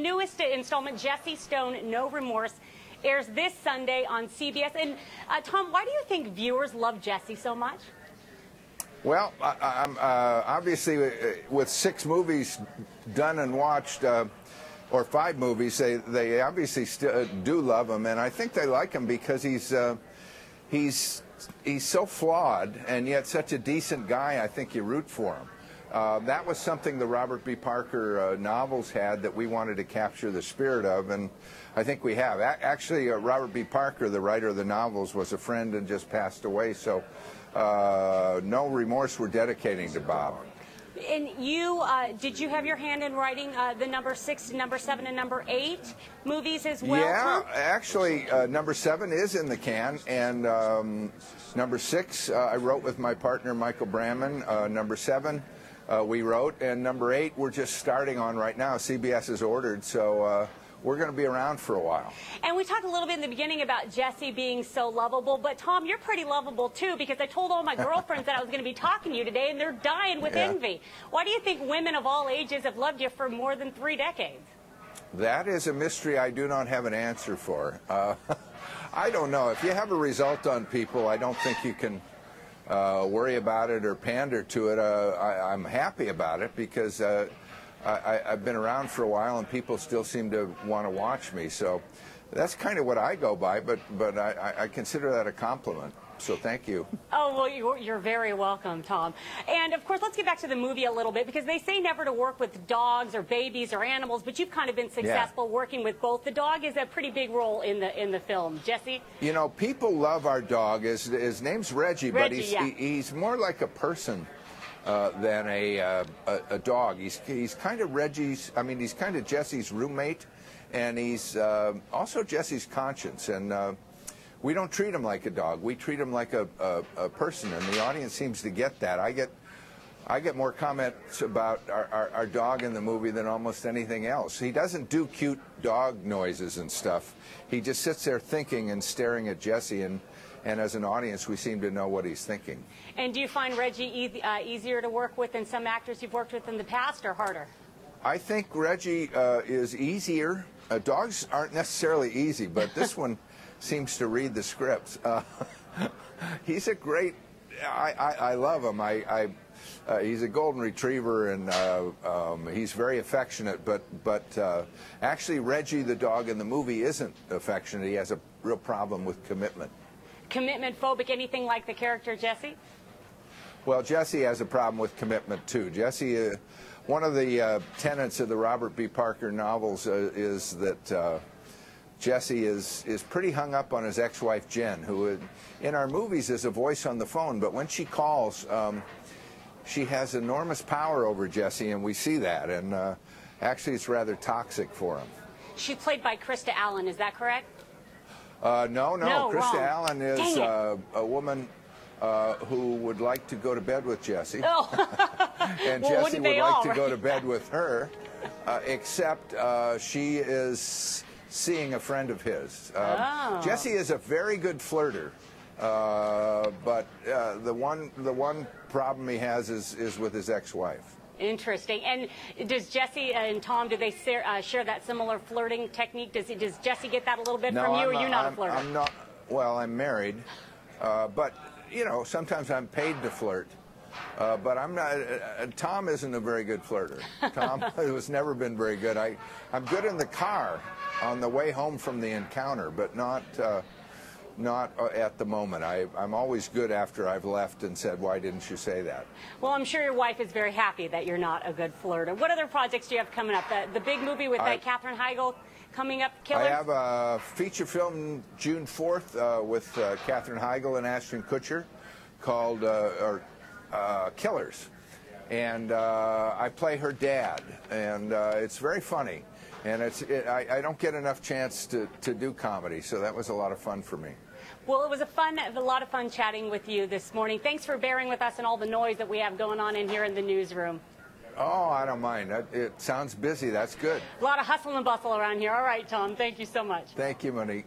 newest installment, Jesse Stone, No Remorse, airs this Sunday on CBS. And Tom, why do you think viewers love Jesse so much? Well, I'm obviously with 6 movies done and watched, or 5 movies, they obviously still do love him, and I think they like him because he's so flawed and yet such a decent guy. I think you root for him. That was something the Robert B. Parker novels had that we wanted to capture the spirit of, and I think we have. Actually, Robert B. Parker, the writer of the novels, was a friend and just passed away, so No Remorse we're dedicating to Bob. And you, did you have your hand in writing the number 6, number 7, and number 8 movies as well? Yeah, Tom? actually, number 7 is in the can, and number 6 I wrote with my partner Michael Bramman. Number 7 we wrote, and number 8 we're just starting on right now. CBS has ordered, so we're going to be around for a while. And we talked a little bit in the beginning about Jesse being so lovable, but Tom, you're pretty lovable too, because I told all my girlfriends that I was going to be talking to you today, and they're dying with envy. Why do you think women of all ages have loved you for more than 3 decades? That is a mystery I do not have an answer for. I don't know. If you have a result on people, I don't think you can worry about it or pander to it. I'm happy about it because I've been around for a while and people still seem to want to watch me. So that's kind of what I go by, but I consider that a compliment. So thank you. Oh, well, you're very welcome, Tom. And, of course, let's get back to the movie a little bit, because they say never to work with dogs or babies or animals, but you've kind of been successful working with both. The dog is a pretty big role in the film. Jesse? You know, people love our dog. His name's Reggie, but he's more like a person than a dog. He's kind of Reggie's, I mean, he's kind of Jesse's roommate, and he's also Jesse's conscience. And we don't treat him like a dog. We treat him like a person, and the audience seems to get that. I get more comments about our dog in the movie than almost anything else. He doesn't do cute dog noises and stuff. He just sits there thinking and staring at Jesse, and as an audience, we seem to know what he's thinking. And do you find Reggie easier to work with than some actors you've worked with in the past, or harder? I think Reggie is easier. Dogs aren't necessarily easy, but this one seems to read the scripts. He's a great, I love him. He's a golden retriever, and he's very affectionate, but actually Reggie the dog in the movie isn't affectionate. He has a real problem with commitment. Commitment phobic, anything like the character Jesse? Well, Jesse has a problem with commitment too. Jesse, one of the tenets of the Robert B. Parker novels is that Jesse is pretty hung up on his ex-wife Jen, who in our movies is a voice on the phone, but when she calls, she has enormous power over Jesse, and we see that, and actually it's rather toxic for him. She's played by Krista Allen, is that correct? No, Krista Allen is a woman who would like to go to bed with Jesse. Oh. And well, Jesse would like to go to bed with her, except she is seeing a friend of his. Jesse is a very good flirter, but the one problem he has is with his ex-wife. Interesting. And does Jesse and Tom, do they share that similar flirting technique? Does Jesse get that a little bit from you, or you're not a flirter? I'm not. Well, I'm married, but you know, sometimes I'm paid to flirt. But I'm not. Tom isn't a very good flirter. Tom has never been very good. I'm good in the car on the way home from the encounter, but not at the moment. I'm always good after I've left and said, why didn't you say that? Well, I'm sure your wife is very happy that you're not a good flirter. What other projects do you have coming up? The big movie with Katherine Heigl coming up, Killers? I have a feature film June 4th with Katherine Heigl and Ashton Kutcher called Killers. And I play her dad, and it's very funny. And I don't get enough chance to do comedy, so that was a lot of fun for me. Well, it was a lot of fun chatting with you this morning. Thanks for bearing with us and all the noise that we have going on in here in the newsroom. Oh, I don't mind. It sounds busy. That's good. A lot of hustle and bustle around here. All right, Tom. Thank you so much. Thank you, Monique.